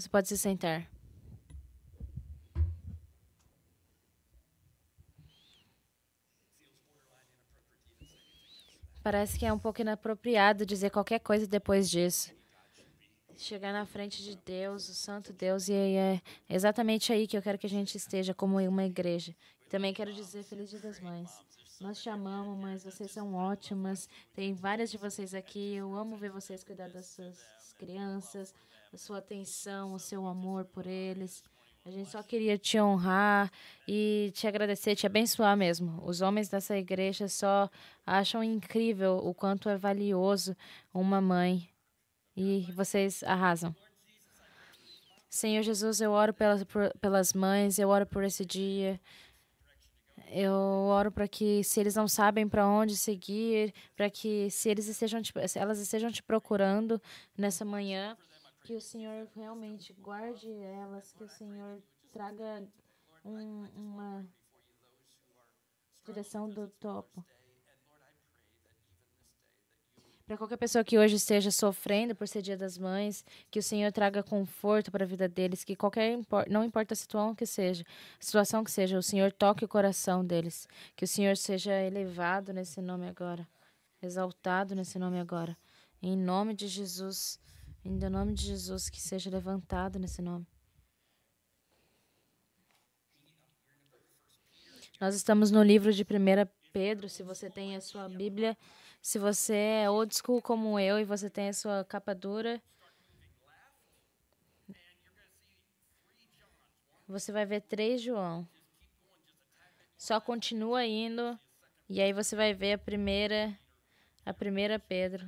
Você pode se sentar. Parece que é um pouco inapropriado dizer qualquer coisa depois disso. Chegar na frente de Deus, o Santo Deus, e é exatamente aí que eu quero que a gente esteja como uma igreja. Também quero dizer Feliz Dia das Mães. Nós te amamos, mas vocês são ótimas. Tem várias de vocês aqui. Eu amo ver vocês cuidar das suas crianças, a sua atenção, o seu amor por eles. A gente só queria te honrar e te agradecer, te abençoar mesmo. Os homens dessa igreja só acham incrível o quanto é valioso uma mãe. E vocês arrasam. Senhor Jesus, eu oro pelas mães, eu oro por esse dia. Eu oro para que, se eles não sabem para onde seguir, para que, se elas estejam te procurando nessa manhã, que o Senhor realmente guarde elas, que o Senhor traga uma direção do topo. Para qualquer pessoa que hoje esteja sofrendo por ser Dia das Mães, que o Senhor traga conforto para a vida deles, que não importa a situação que seja, o Senhor toque o coração deles, que o Senhor seja elevado nesse nome agora, exaltado nesse nome agora. Em nome de Jesus, em nome de Jesus, que seja levantado nesse nome. Nós estamos no livro de 1 Pedro, se você tem a sua Bíblia. Se você é old school como eu e você tem a sua capa dura, você vai ver 3 João. Só continua indo e aí você vai ver a primeira Pedro.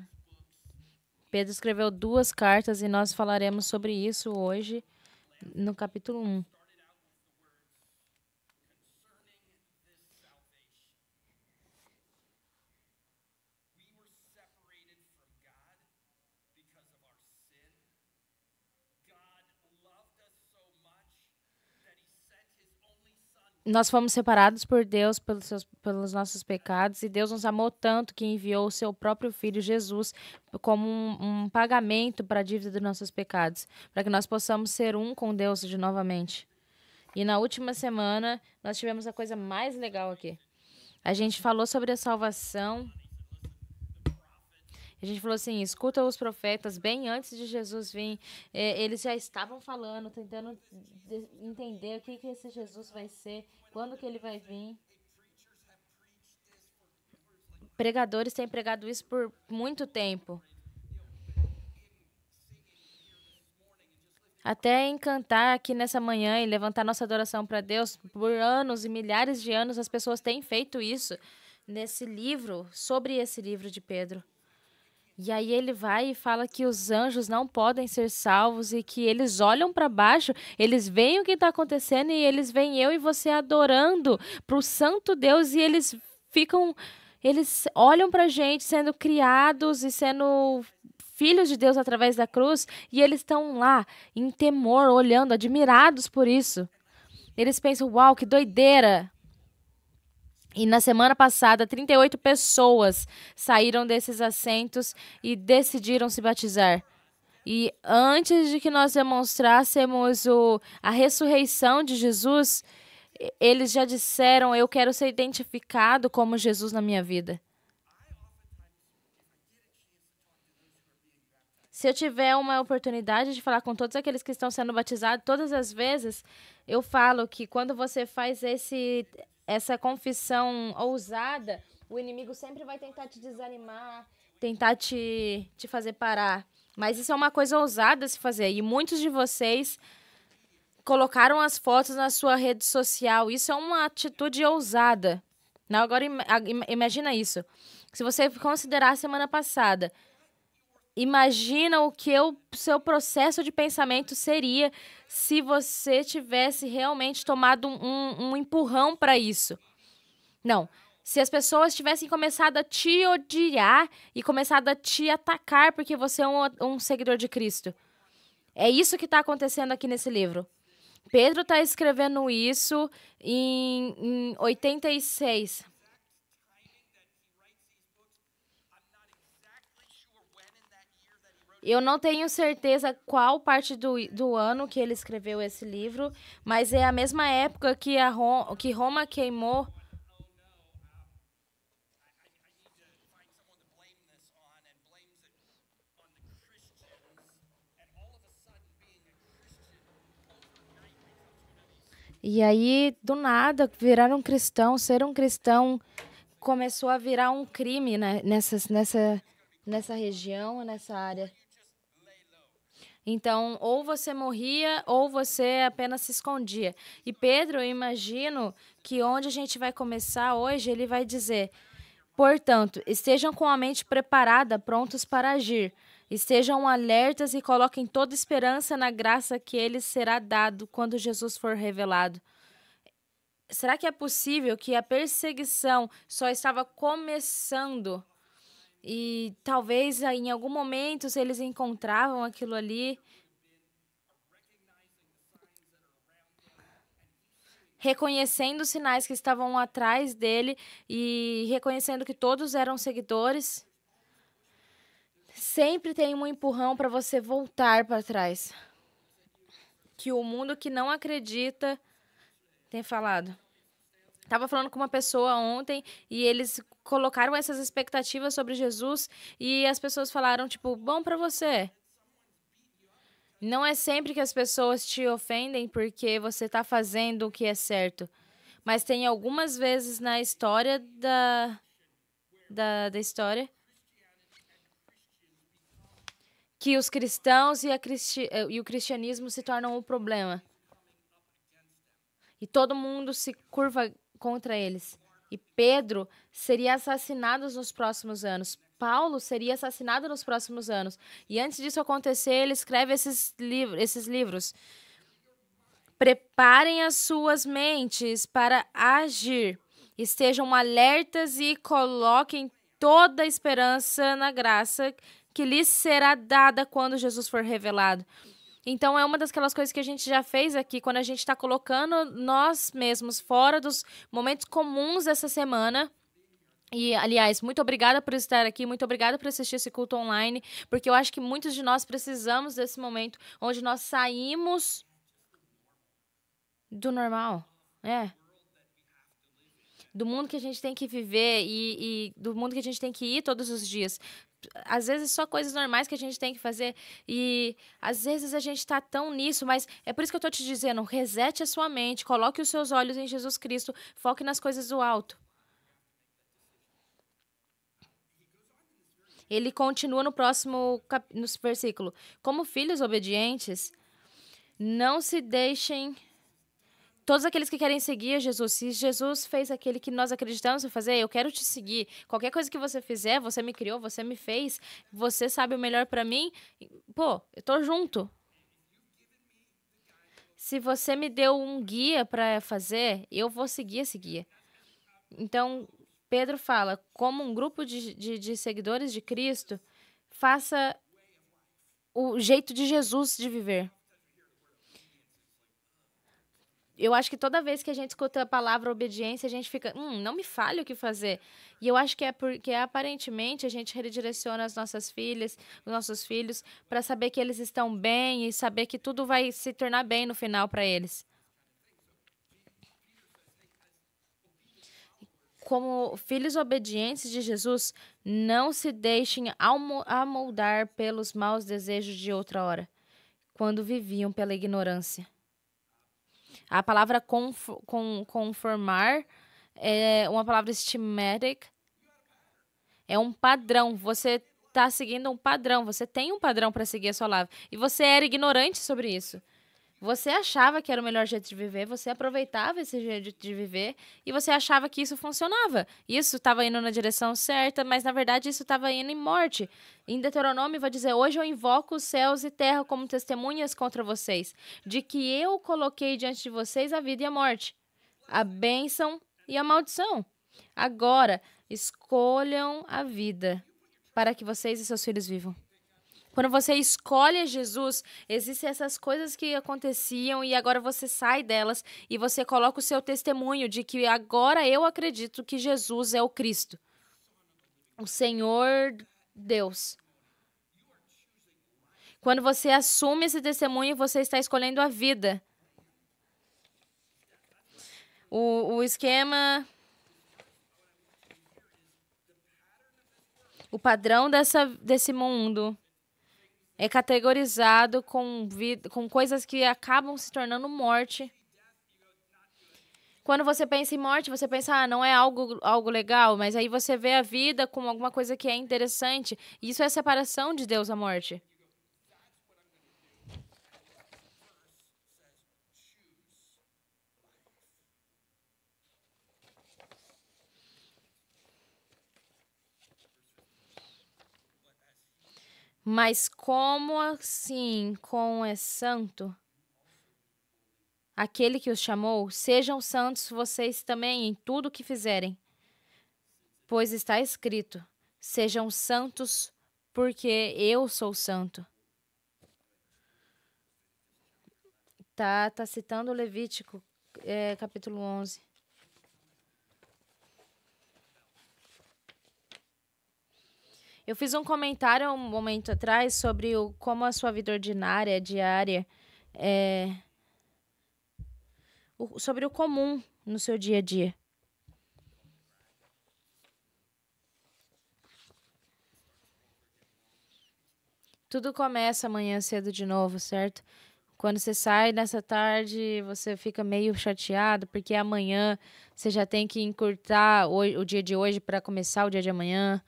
Pedro escreveu 2 cartas e nós falaremos sobre isso hoje no capítulo 1. Nós fomos separados por Deus pelos nossos pecados e Deus nos amou tanto que enviou o seu próprio Filho Jesus como um pagamento para a dívida dos nossos pecados, para que nós possamos ser um com Deus de novamente. E na última semana nós tivemos a coisa mais legal aqui. A gente falou sobre a salvação. A gente falou assim, escuta os profetas bem antes de Jesus vir. Eles já estavam falando, tentando entender o que esse Jesus vai ser, quando que ele vai vir. Pregadores têm pregado isso por muito tempo. Até encantar aqui nessa manhã e levantar nossa adoração para Deus, por anos e milhares de anos as pessoas têm feito isso nesse livro, sobre esse livro de Pedro. E aí ele vai e fala que os anjos não podem ser salvos e que eles olham para baixo, eles veem o que está acontecendo e eles veem eu e você adorando para o santo Deus e eles olham para a gente sendo criados e sendo filhos de Deus através da cruz e eles estão lá em temor, olhando, admirados por isso. Eles pensam, uau, que doideira! E na semana passada, 38 pessoas saíram desses assentos e decidiram se batizar. E antes de que nós demonstrássemos a ressurreição de Jesus, eles já disseram: eu quero ser identificado como Jesus na minha vida. Se eu tiver uma oportunidade de falar com todos aqueles que estão sendo batizados, todas as vezes eu falo que quando você faz essa confissão ousada, o inimigo sempre vai tentar te desanimar, tentar te fazer parar. Mas isso é uma coisa ousada se fazer. E muitos de vocês colocaram as fotos na sua rede social. Isso é uma atitude ousada. Não, agora imagina isso. Se você considerar a semana passada, imagina o que o seu processo de pensamento seria se você tivesse realmente tomado um empurrão para isso. Não. Se as pessoas tivessem começado a te odiar e começado a te atacar porque você é um seguidor de Cristo. É isso que está acontecendo aqui nesse livro. Pedro está escrevendo isso em 86. Eu não tenho certeza qual parte do ano que ele escreveu esse livro, mas é a mesma época que, que Roma queimou. E aí, do nada, virar um cristão, ser um cristão, começou a virar um crime, né, nessa região, nessa área. Então, ou você morria, ou você apenas se escondia. E Pedro, eu imagino que onde a gente vai começar hoje, ele vai dizer: portanto, estejam com a mente preparada, prontos para agir. Estejam alertas e coloquem toda esperança na graça que lhes será dado quando Jesus for revelado. Será que é possível que a perseguição só estava começando e talvez em algum momento eles encontravam aquilo ali, reconhecendo os sinais que estavam atrás dele e reconhecendo que todos eram seguidores? Sempre tem um empurrão para você voltar para trás. Que o mundo que não acredita tem falado. Estava falando com uma pessoa ontem e eles colocaram essas expectativas sobre Jesus e as pessoas falaram, tipo, bom para você. Não é sempre que as pessoas te ofendem porque você está fazendo o que é certo. Mas tem algumas vezes na história da história que os cristãos e o cristianismo se tornam o problema. E todo mundo se curva contra eles. E Pedro seria assassinado nos próximos anos. Paulo seria assassinado nos próximos anos. E antes disso acontecer, ele escreve esses livros. Preparem as suas mentes para agir. Estejam alertas e coloquem toda a esperança na graça que lhes será dada quando Jesus for revelado. Então, é uma daquelas coisas que a gente já fez aqui, quando a gente está colocando nós mesmos fora dos momentos comuns dessa semana. E, aliás, muito obrigada por estar aqui, muito obrigada por assistir esse culto online, porque eu acho que muitos de nós precisamos desse momento onde nós saímos do normal. Do mundo que a gente tem que viver e do mundo que a gente tem que ir todos os dias. Às vezes só coisas normais que a gente tem que fazer e às vezes a gente tá tão nisso, mas é por isso que eu tô te dizendo, resete a sua mente, coloque os seus olhos em Jesus Cristo, foque nas coisas do alto. Ele continua no versículo. Como filhos obedientes, não se deixem. Todos aqueles que querem seguir Jesus, se Jesus fez aquele que nós acreditamos em fazer, eu quero te seguir. Qualquer coisa que você fizer, você me criou, você me fez, você sabe o melhor para mim. Pô, eu tô junto. Se você me deu um guia para fazer, eu vou seguir esse guia. Então, Pedro fala, como um grupo de seguidores de Cristo, faça o jeito de Jesus de viver. Eu acho que toda vez que a gente escuta a palavra obediência, a gente fica, não me fale o que fazer. E eu acho que é porque, aparentemente, a gente redireciona as nossas filhas, os nossos filhos, para saber que eles estão bem e saber que tudo vai se tornar bem no final para eles. Como filhos obedientes de Jesus, não se deixem amoldar pelos maus desejos de outra hora, quando viviam pela ignorância. A palavra conformar é uma palavra schematic. É um padrão. Você está seguindo um padrão. Você tem um padrão para seguir a sua life. E você era ignorante sobre isso. Você achava que era o melhor jeito de viver, você aproveitava esse jeito de viver e você achava que isso funcionava. Isso estava indo na direção certa, mas na verdade isso estava indo em morte. Em Deuteronômio vai dizer, hoje eu invoco os céus e terra como testemunhas contra vocês, de que eu coloquei diante de vocês a vida e a morte, a bênção e a maldição. Agora, escolham a vida para que vocês e seus filhos vivam. Quando você escolhe Jesus, existem essas coisas que aconteciam e agora você sai delas e você coloca o seu testemunho de que agora eu acredito que Jesus é o Cristo, o Senhor Deus. Quando você assume esse testemunho, você está escolhendo a vida. O esquema, o padrão desse mundo é categorizado com coisas que acabam se tornando morte. Quando você pensa em morte, você pensa, não é algo legal, mas aí você vê a vida como alguma coisa que é interessante. Isso é separação de Deus, a morte. Mas como assim, com é santo? Aquele que os chamou, sejam santos vocês também em tudo o que fizerem. Pois está escrito, sejam santos porque eu sou santo. Tá citando Levítico, capítulo 11. Eu fiz um comentário um momento atrás sobre como a sua vida ordinária, diária, sobre o comum no seu dia a dia. Tudo começa amanhã cedo de novo, certo? Quando você sai nessa tarde, você fica meio chateado, porque amanhã você já tem que encurtar o dia de hoje para começar o dia de amanhã.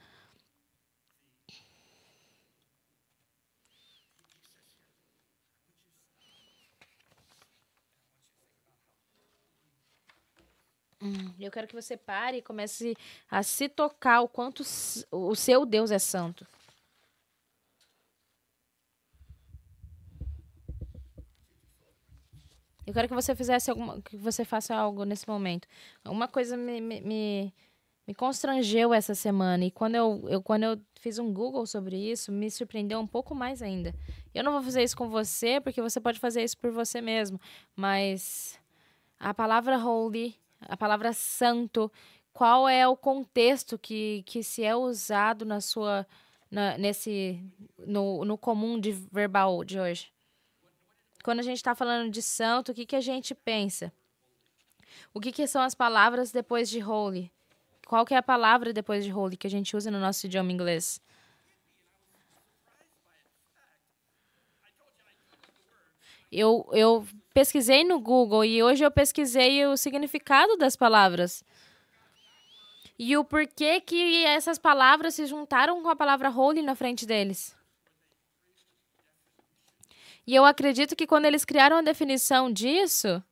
Eu quero que você pare e comece a se tocar o quanto o seu Deus é santo. Eu quero que você faça algo nesse momento. Uma coisa me constrangeu essa semana e quando eu fiz um Google sobre isso, me surpreendeu um pouco mais ainda. Eu não vou fazer isso com você, porque você pode fazer isso por você mesmo, mas a palavra holy, a palavra santo, qual é o contexto que se é usado no comum de verbal de hoje? Quando a gente está falando de santo, o que a gente pensa? O que são as palavras depois de holy? Qual que é a palavra depois de holy que a gente usa no nosso idioma inglês? Eu pesquisei no Google e hoje eu pesquisei o significado das palavras. E o porquê que essas palavras se juntaram com a palavra holy na frente deles. E eu acredito que quando eles criaram a definição disso,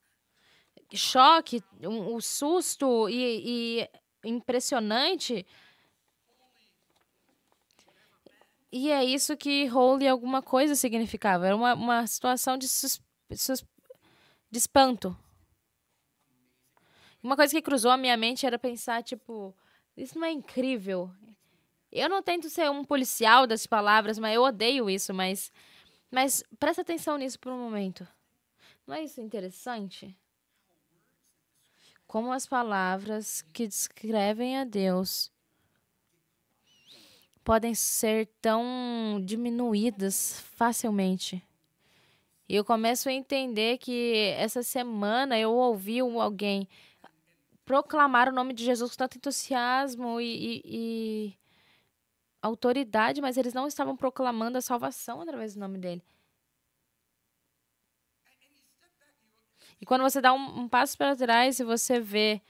choque, o susto e impressionante. E é isso que holy alguma coisa significava. Era uma situação de espanto. Uma coisa que cruzou a minha mente era pensar, tipo, isso não é incrível? Eu não tento ser um policial das palavras, mas eu odeio isso, mas presta atenção nisso por um momento. Não é isso interessante? Como as palavras que descrevem a Deus podem ser tão diminuídas facilmente. E eu começo a entender que essa semana eu ouvi alguém proclamar o nome de Jesus com tanto entusiasmo e autoridade, mas eles não estavam proclamando a salvação através do nome dele. E quando você dá um passo para trás e você vê,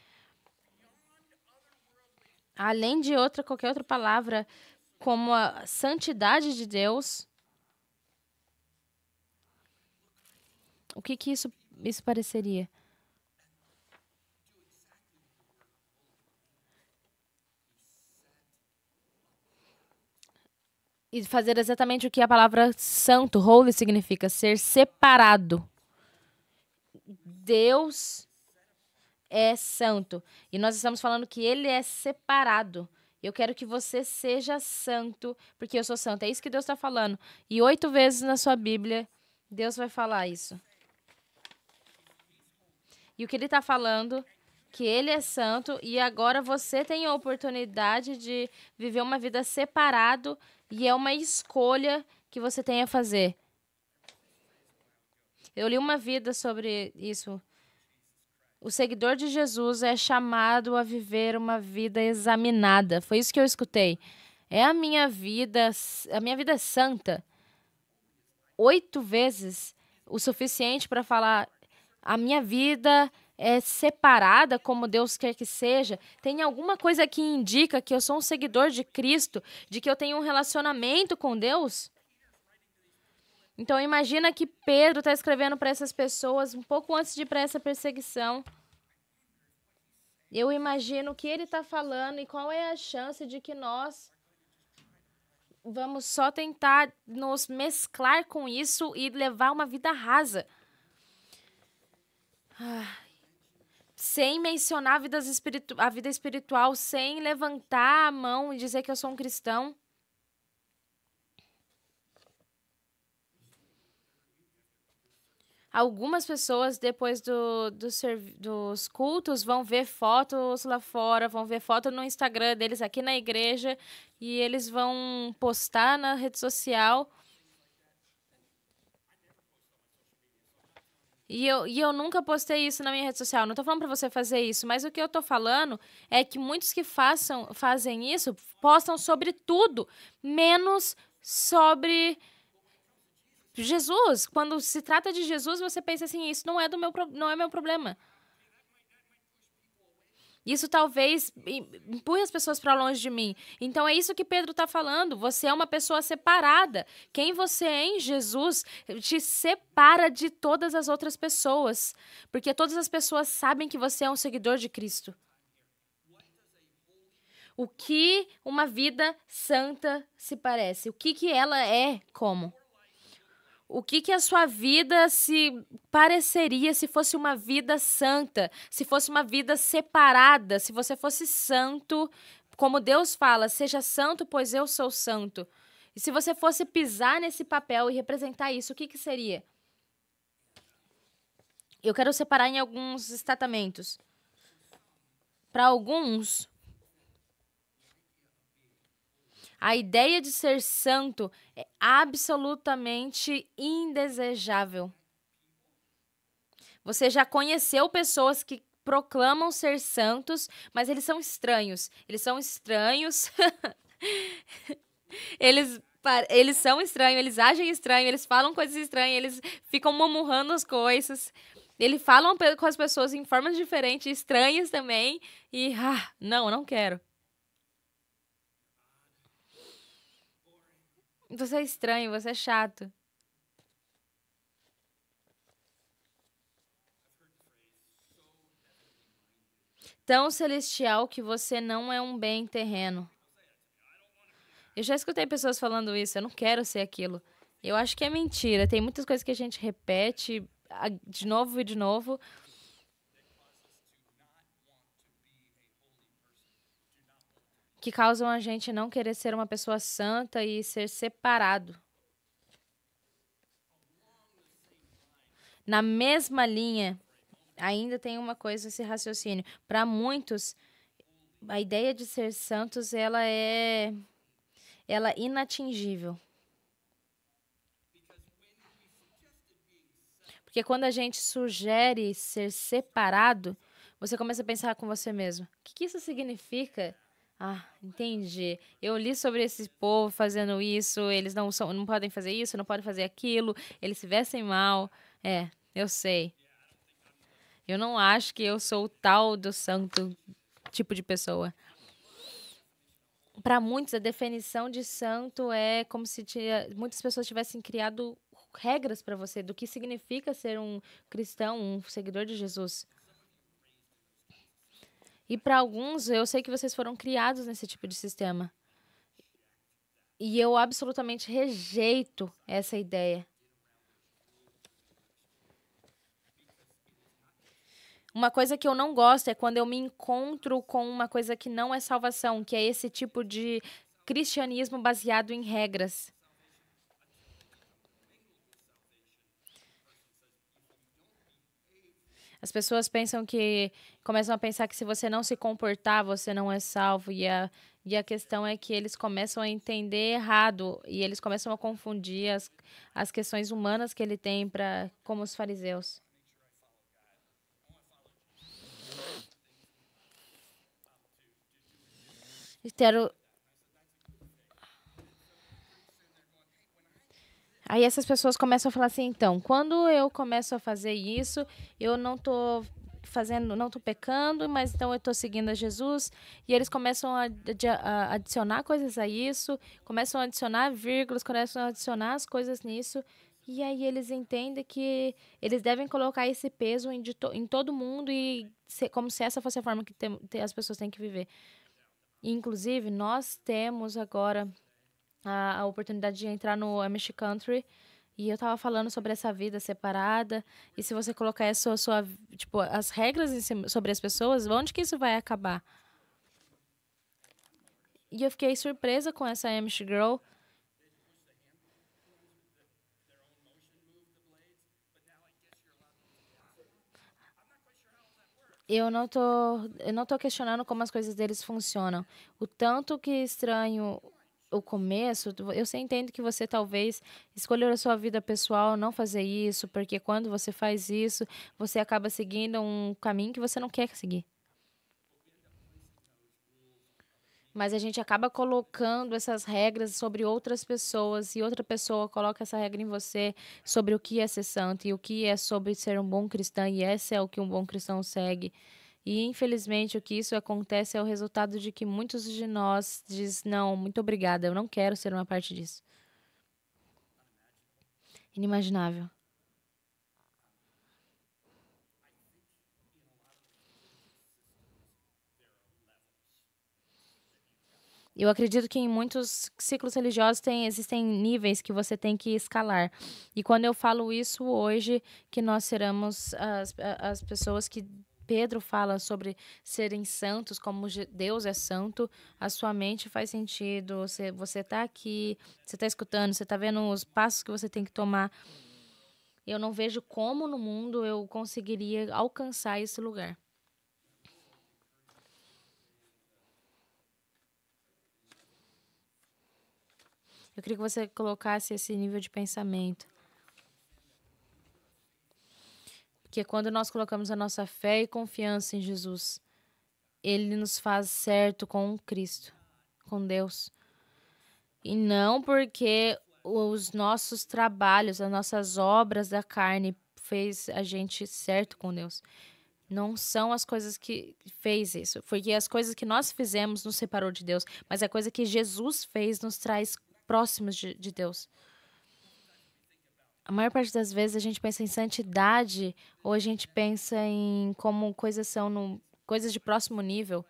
além de qualquer outra palavra, como a santidade de Deus, o que isso pareceria? E fazer exatamente o que a palavra santo, holy, significa, ser separado. Deus é santo. E nós estamos falando que ele é separado. Eu quero que você seja santo, porque eu sou santo. É isso que Deus está falando. E 8 vezes na sua Bíblia, Deus vai falar isso. E o que ele está falando, que ele é santo, e agora você tem a oportunidade de viver uma vida separado, e é uma escolha que você tem a fazer. Eu li uma vida sobre isso. O seguidor de Jesus é chamado a viver uma vida examinada. Foi isso que eu escutei. É a minha vida é santa. 8 vezes o suficiente para falar a minha vida é separada como Deus quer que seja. Tem alguma coisa que indica que eu sou um seguidor de Cristo, de que eu tenho um relacionamento com Deus? Então imagina que Pedro está escrevendo para essas pessoas um pouco antes de ir para essa perseguição. Eu imagino o que ele está falando e qual é a chance de que nós vamos só tentar nos mesclar com isso e levar uma vida rasa. Sem mencionar a vida espiritual, sem levantar a mão e dizer que eu sou um cristão. Algumas pessoas, depois dos cultos, vão ver fotos lá fora, vão ver foto no Instagram deles aqui na igreja e eles vão postar na rede social. E eu nunca postei isso na minha rede social. Não tô falando pra você fazer isso, mas o que eu tô falando é que muitos que fazem isso postam sobre tudo, menos sobre Jesus. Quando se trata de Jesus, você pensa assim, isso não é meu problema. Isso talvez empurre as pessoas para longe de mim. Então é isso que Pedro está falando. Você é uma pessoa separada. Quem você é em Jesus te separa de todas as outras pessoas. Porque todas as pessoas sabem que você é um seguidor de Cristo. O que uma vida santa se parece? O que ela é como? O que a sua vida se pareceria se fosse uma vida santa, se fosse uma vida separada, se você fosse santo, como Deus fala, seja santo, pois eu sou santo. E se você fosse pisar nesse papel e representar isso, o que seria? Eu quero separar em alguns estamentos. Para alguns, a ideia de ser santo é absolutamente indesejável. Você já conheceu pessoas que proclamam ser santos, mas eles são estranhos. Eles são estranhos. eles são estranhos, eles agem estranho, eles falam coisas estranhas, eles ficam murmurando as coisas. Eles falam com as pessoas em formas diferentes, estranhas também. E, não quero. Você é estranho, você é chato. Tão celestial que você não é um bem terreno. Eu já escutei pessoas falando isso, eu não quero ser aquilo. Eu acho que é mentira. Tem muitas coisas que a gente repete de novo e de novo. Que causam a gente não querer ser uma pessoa santa e ser separado. Na mesma linha, ainda tem uma coisa, esse raciocínio. Para muitos, a ideia de ser santos, ela é inatingível. Porque quando a gente sugere ser separado, você começa a pensar com você mesmo. O que isso significa? Entendi. Eu li sobre esse povo fazendo isso, eles não podem fazer isso, não podem fazer aquilo, eles se vestem mal. Eu sei. Eu não acho que eu sou o tal do santo tipo de pessoa. Para muitos, a definição de santo é como se muitas pessoas tivessem criado regras para você do que significa ser um cristão, um seguidor de Jesus. E para alguns, eu sei que vocês foram criados nesse tipo de sistema. E eu absolutamente rejeito essa ideia. Uma coisa que eu não gosto é quando eu me encontro com uma coisa que não é salvação, que é esse tipo de cristianismo baseado em regras. As pessoas começam a pensar que se você não se comportar, você não é salvo. E a questão é que eles começam a entender errado e eles começam a confundir as questões humanas que ele tem para como os fariseus. E quero. Aí essas pessoas começam a falar assim, então, quando eu começo a fazer isso, eu não tô fazendo, não tô pecando, mas então eu tô seguindo a Jesus, e eles começam a adicionar coisas a isso, começam a adicionar vírgulas, começam a adicionar as coisas nisso, e aí eles entendem que eles devem colocar esse peso em todo mundo e como se essa fosse a forma que as pessoas têm que viver. E, inclusive, nós temos agora a oportunidade de entrar no Amish Country. E eu tava falando sobre essa vida separada. E se você colocar tipo, as regras sobre as pessoas, onde que isso vai acabar? E eu fiquei surpresa com essa Amish Girl. Eu não tô questionando como as coisas deles funcionam. O tanto que estranho o começo, eu sei, entendo que você talvez escolheu a sua vida pessoal não fazer isso, porque quando você faz isso, você acaba seguindo um caminho que você não quer seguir. Mas a gente acaba colocando essas regras sobre outras pessoas e outra pessoa coloca essa regra em você sobre o que é ser santo e o que é sobre ser um bom cristão e esse é o que um bom cristão segue. E infelizmente o que isso acontece é o resultado de que muitos de nós diz não, muito obrigada, eu não quero ser uma parte disso. Inimaginável. Eu acredito que em muitos ciclos religiosos existem níveis que você tem que escalar. E quando eu falo isso hoje, que nós seremos as pessoas que Pedro fala sobre serem santos, como Deus é santo, a sua mente faz sentido. Você está aqui, você está escutando, você está vendo os passos que você tem que tomar. Eu não vejo como no mundo eu conseguiria alcançar esse lugar. Eu queria que você colocasse esse nível de pensamento. Porque quando nós colocamos a nossa fé e confiança em Jesus, Ele nos faz certo com Cristo, com Deus. E não porque os nossos trabalhos, as nossas obras da carne fez a gente certo com Deus. Não são as coisas que fez isso. Porque as coisas que nós fizemos nos separou de Deus. Mas a coisa que Jesus fez nos traz próximos de Deus. A maior parte das vezes a gente pensa em santidade ou a gente pensa em como coisas são coisas de próximo nível.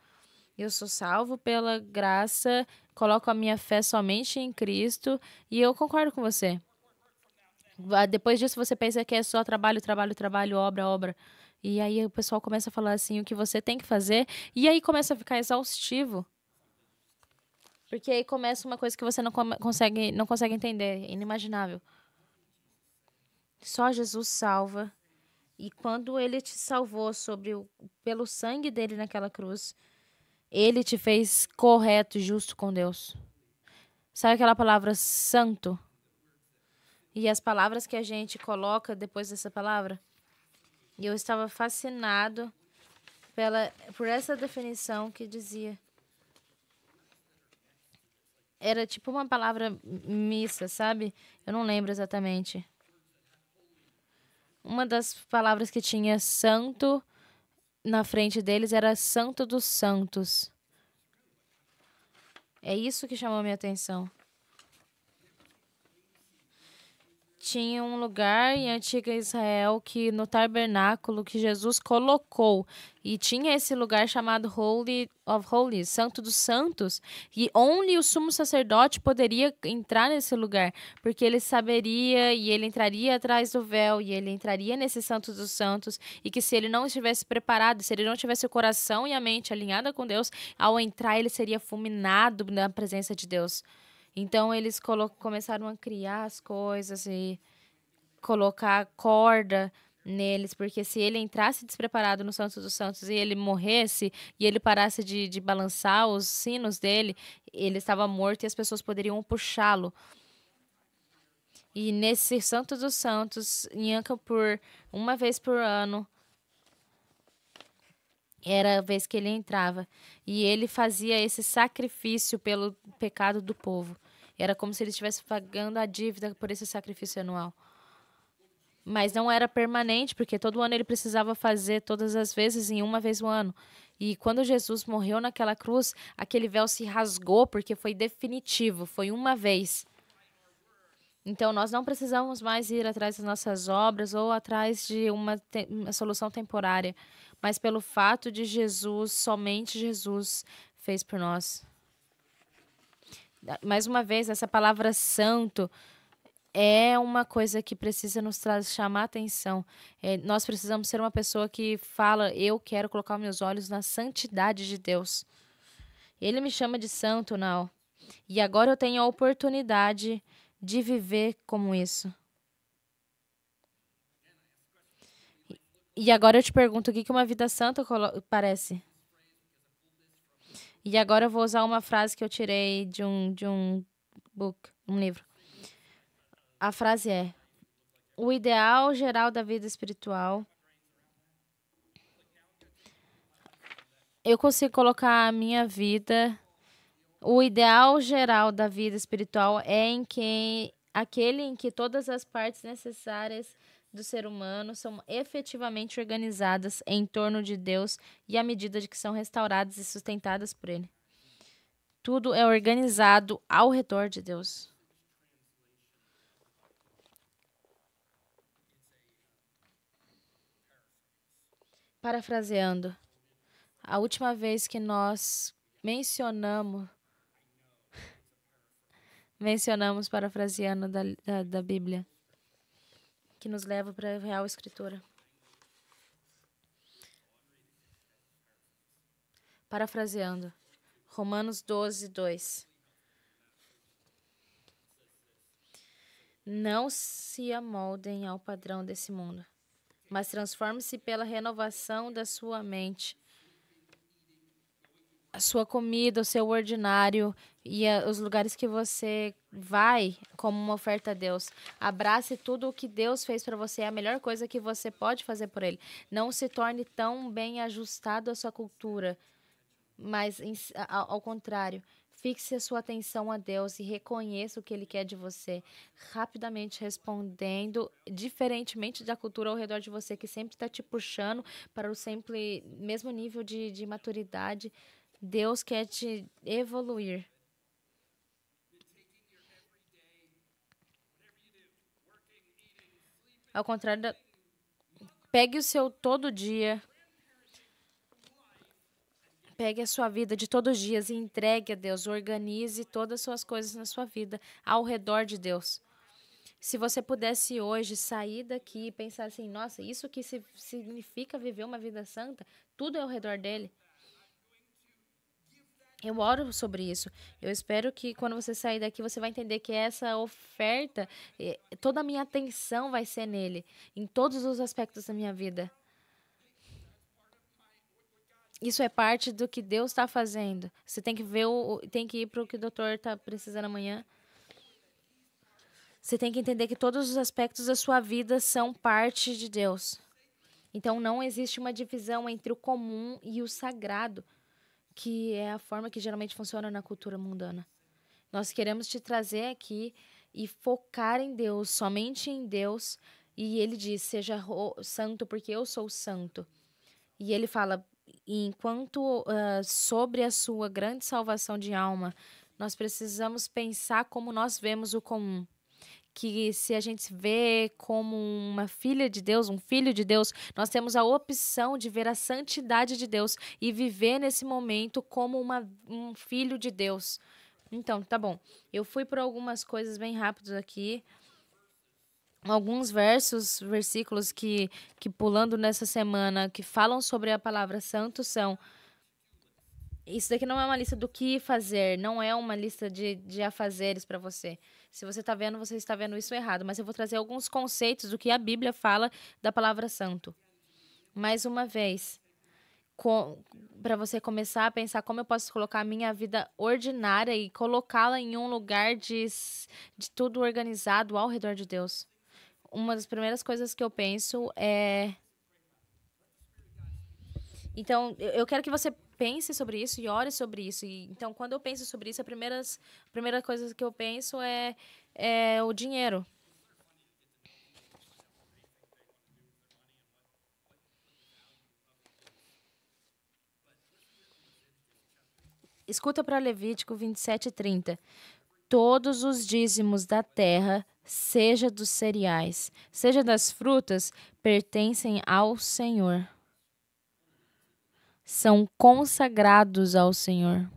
Eu sou salvo pela graça, coloco a minha fé somente em Cristo e eu concordo com você. Depois disso você pensa que é só trabalho, trabalho, trabalho, obra, obra. E aí o pessoal começa a falar assim o que você tem que fazer e aí começa a ficar exaustivo. Porque aí começa uma coisa que você não consegue entender, é inimaginável. Só Jesus salva. E quando ele te salvou pelo sangue dele naquela cruz, ele te fez correto e justo com Deus. Sabe aquela palavra santo? E as palavras que a gente coloca depois dessa palavra? E eu estava fascinado por essa definição que dizia. Era tipo uma palavra missa, sabe? Eu não lembro exatamente. Uma das palavras que tinha santo na frente deles era Santo dos Santos. É isso que chamou minha atenção. Tinha um lugar em antiga Israel que no tabernáculo que Jesus colocou e tinha esse lugar chamado Holy of Holies, Santo dos Santos, e onde o sumo sacerdote poderia entrar nesse lugar, porque ele saberia e ele entraria atrás do véu e ele entraria nesse Santo dos Santos e que se ele não estivesse preparado, se ele não tivesse o coração e a mente alinhada com Deus, ao entrar ele seria fulminado na presença de Deus. Então eles começaram a criar as coisas e colocar corda neles, porque se ele entrasse despreparado no Santo dos Santos e ele morresse e ele parasse de balançar os sinos dele, ele estava morto e as pessoas poderiam puxá-lo. E nesse Santo dos Santos, em Yom Kippur, uma vez por ano, era a vez que ele entrava. E ele fazia esse sacrifício pelo pecado do povo. Era como se ele estivesse pagando a dívida por esse sacrifício anual. Mas não era permanente, porque todo ano ele precisava fazer todas as vezes em uma vez no ano. E quando Jesus morreu naquela cruz, aquele véu se rasgou porque foi definitivo, foi uma vez. Então nós não precisamos mais ir atrás das nossas obras ou atrás de uma solução temporária, mas pelo fato de Jesus, somente Jesus fez por nós. Mais uma vez, essa palavra santo é uma coisa que precisa chamar a atenção. Nós precisamos ser uma pessoa que fala, eu quero colocar meus olhos na santidade de Deus. Ele me chama de santo, não. E agora eu tenho a oportunidade de viver como isso. E agora eu te pergunto, o que uma vida santa parece? E agora eu vou usar uma frase que eu tirei de um livro. A frase é: o ideal geral da vida espiritual. Eu consigo colocar a minha vida. O ideal geral da vida espiritual é aquele em que todas as partes necessárias do ser humano são efetivamente organizadas em torno de Deus e à medida de que são restauradas e sustentadas por Ele. Tudo é organizado ao redor de Deus. Parafraseando, a última vez que nós mencionamos parafraseando da Bíblia, que nos leva para a real escritura. Parafraseando, Romanos 12, 2. Não se amoldem ao padrão desse mundo, mas transforme-se pela renovação da sua mente. A sua comida, o seu ordinário e os lugares que você vai como uma oferta a Deus. Abrace tudo o que Deus fez para você, é a melhor coisa que você pode fazer por Ele. Não se torne tão bem ajustado à sua cultura, mas ao contrário, fixe a sua atenção a Deus e reconheça o que Ele quer de você, rapidamente respondendo, diferentemente da cultura ao redor de você, que sempre está te puxando para o sempre mesmo nível de maturidade. Deus quer te evoluir. Ao contrário, pegue o seu todo dia, pegue a sua vida de todos os dias e entregue a Deus. Organize todas as suas coisas na sua vida ao redor de Deus. Se você pudesse hoje sair daqui e pensar assim, nossa, isso que significa viver uma vida santa, tudo é ao redor dele. Eu oro sobre isso. Eu espero que quando você sair daqui, você vai entender que essa oferta, toda a minha atenção vai ser nele, em todos os aspectos da minha vida. Isso é parte do que Deus está fazendo. Você tem que ver, tem que ir para o que o doutor está precisando amanhã. Você tem que entender que todos os aspectos da sua vida são parte de Deus. Então não existe uma divisão entre o comum e o sagrado, que é a forma que geralmente funciona na cultura mundana. Nós queremos te trazer aqui e focar em Deus, somente em Deus. E ele diz, seja santo porque eu sou santo. E ele fala, enquanto sobre a sua grande salvação de alma, nós precisamos pensar como nós vemos o comum. Que se a gente vê como uma filha de Deus, um filho de Deus, nós temos a opção de ver a santidade de Deus e viver nesse momento como um filho de Deus. Então, tá bom. Eu fui por algumas coisas bem rápidas aqui. Alguns versículos que pulando nessa semana, que falam sobre a palavra santo são... Isso daqui não é uma lista do que fazer, não é uma lista de afazeres para você. Se você está vendo isso errado. Mas eu vou trazer alguns conceitos do que a Bíblia fala da palavra santo. Mais uma vez, para você começar a pensar como eu posso colocar a minha vida ordinária e colocá-la em um lugar de tudo organizado ao redor de Deus. Uma das primeiras coisas que eu penso é. Então, eu quero que você pense sobre isso e ore sobre isso. Então, quando eu penso sobre isso, a primeira coisa que eu penso é o dinheiro. Escuta para Levítico 27:30. Todos os dízimos da terra, seja dos cereais, seja das frutas, pertencem ao Senhor. São consagrados ao Senhor.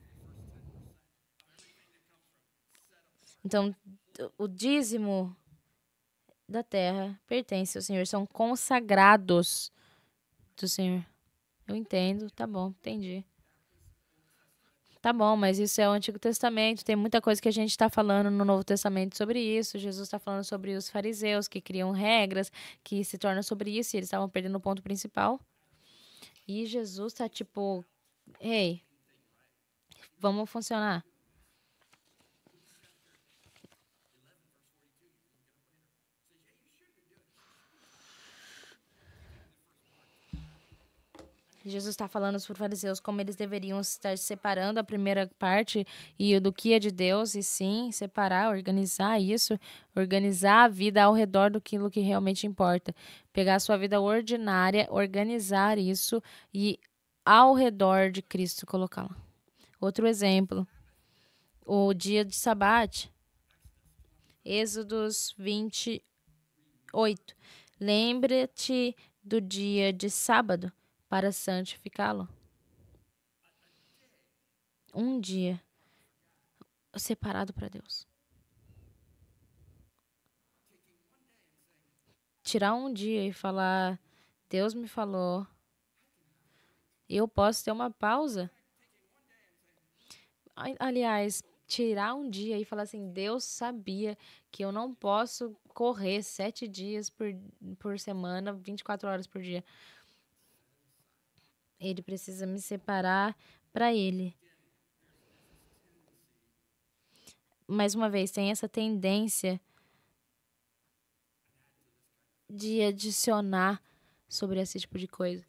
Então, o dízimo da terra pertence ao Senhor. São consagrados do Senhor. Eu entendo, tá bom, entendi. Tá bom, mas isso é o Antigo Testamento. Tem muita coisa que a gente está falando no Novo Testamento sobre isso. Jesus está falando sobre os fariseus que criam regras, que se tornam sobre isso, e eles estavam perdendo o ponto principal. E Jesus tá tipo, ei, vamos funcionar. Jesus está falando para os fariseus como eles deveriam estar separando a primeira parte e do que é de Deus, e sim, separar, organizar isso, organizar a vida ao redor do que realmente importa. Pegar a sua vida ordinária, organizar isso e ao redor de Cristo colocá-la. Outro exemplo, o dia de Sabate, Êxodos 28. Lembre-te do dia de sábado para santificá-lo. Um dia separado para Deus. Tirar um dia e falar, Deus me falou, eu posso ter uma pausa. Aliás, tirar um dia e falar assim, Deus sabia que eu não posso correr 7 dias por semana, 24 horas por dia. Ele precisa me separar para Ele. Mais uma vez, tem essa tendência de adicionar sobre esse tipo de coisa.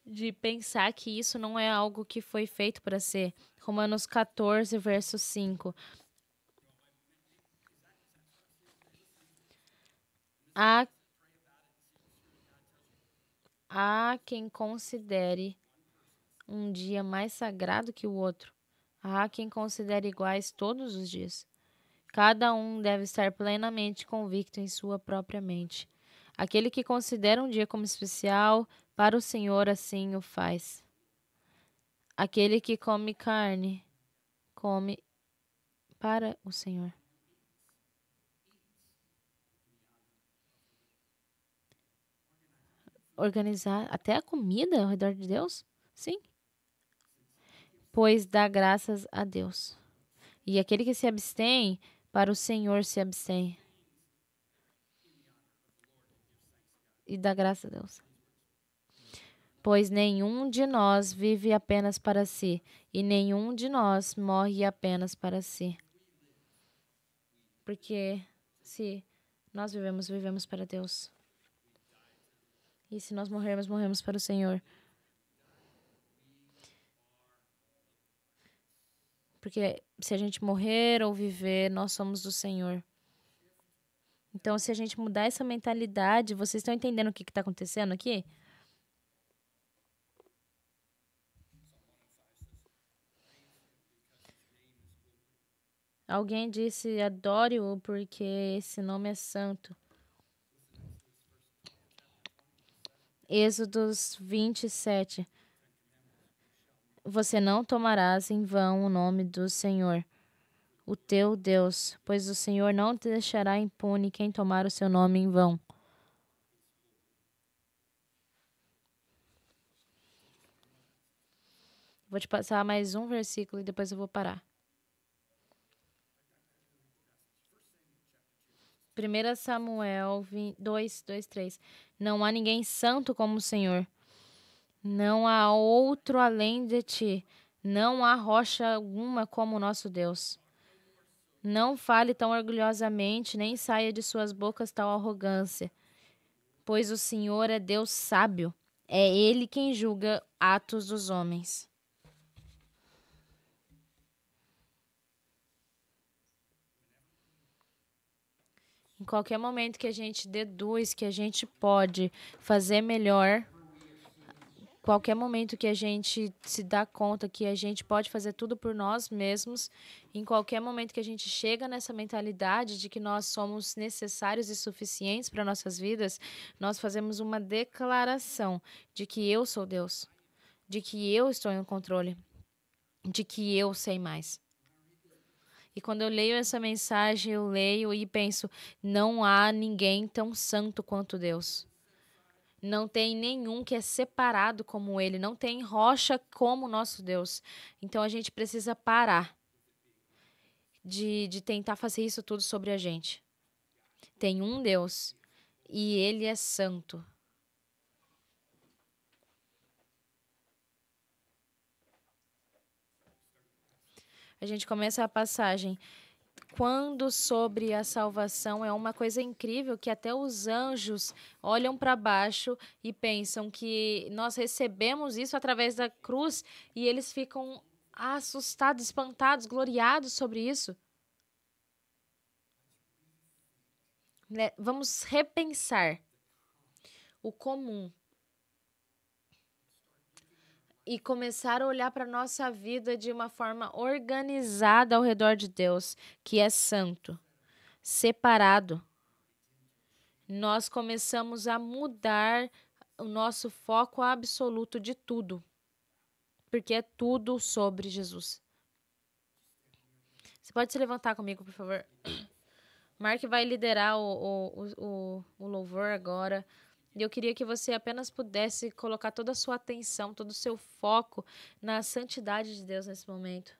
De pensar que isso não é algo que foi feito para ser. Romanos 14, verso 5. Há, há quem considere um dia mais sagrado que o outro. Há quem considere iguais todos os dias. Cada um deve estar plenamente convicto em sua própria mente. Aquele que considera um dia como especial, para o Senhor assim o faz. Aquele que come carne, come para o Senhor. Organizar até a comida ao redor de Deus? Sim. Pois dá graças a Deus. E aquele que se abstém, para o Senhor se abstém. E dá graças a Deus. Pois nenhum de nós vive apenas para si, e nenhum de nós morre apenas para si. Porque se nós vivemos, vivemos para Deus. E se nós morrermos, morremos para o Senhor. Porque se a gente morrer ou viver, nós somos do Senhor. Então, se a gente mudar essa mentalidade, vocês estão entendendo o que está acontecendo aqui? Alguém disse, adore-o porque esse nome é santo. Êxodos 27. Você não tomarás em vão o nome do Senhor, o teu Deus, pois o Senhor não te deixará impune quem tomar o seu nome em vão. Vou te passar mais um versículo e depois eu vou parar. 1 Samuel 2, 3. Não há ninguém santo como o Senhor. Não há outro além de ti. Não há rocha alguma como o nosso Deus. Não fale tão orgulhosamente, nem saia de suas bocas tal arrogância. Pois o Senhor é Deus sábio. É Ele quem julga atos dos homens. Em qualquer momento que a gente deduz que a gente pode fazer melhor, qualquer momento que a gente se dá conta que a gente pode fazer tudo por nós mesmos, em qualquer momento que a gente chega nessa mentalidade de que nós somos necessários e suficientes para nossas vidas, nós fazemos uma declaração de que eu sou Deus, de que eu estou em controle, de que eu sei mais. E quando eu leio essa mensagem, eu leio e penso, não há ninguém tão santo quanto Deus. Não tem nenhum que é separado como Ele. Não tem rocha como o nosso Deus. Então a gente precisa parar de tentar fazer isso tudo sobre a gente. Tem um Deus e Ele é santo. A gente começa a passagem. Quando sobre a salvação é uma coisa incrível que até os anjos olham para baixo e pensam que nós recebemos isso através da cruz e eles ficam assustados, espantados, gloriados sobre isso. Vamos repensar o comum e começar a olhar para a nossa vida de uma forma organizada ao redor de Deus, que é santo, separado. Nós começamos a mudar o nosso foco absoluto de tudo, porque é tudo sobre Jesus. Você pode se levantar comigo, por favor? Mark vai liderar o louvor agora. E eu queria que você apenas pudesse colocar toda a sua atenção, todo o seu foco na santidade de Deus nesse momento.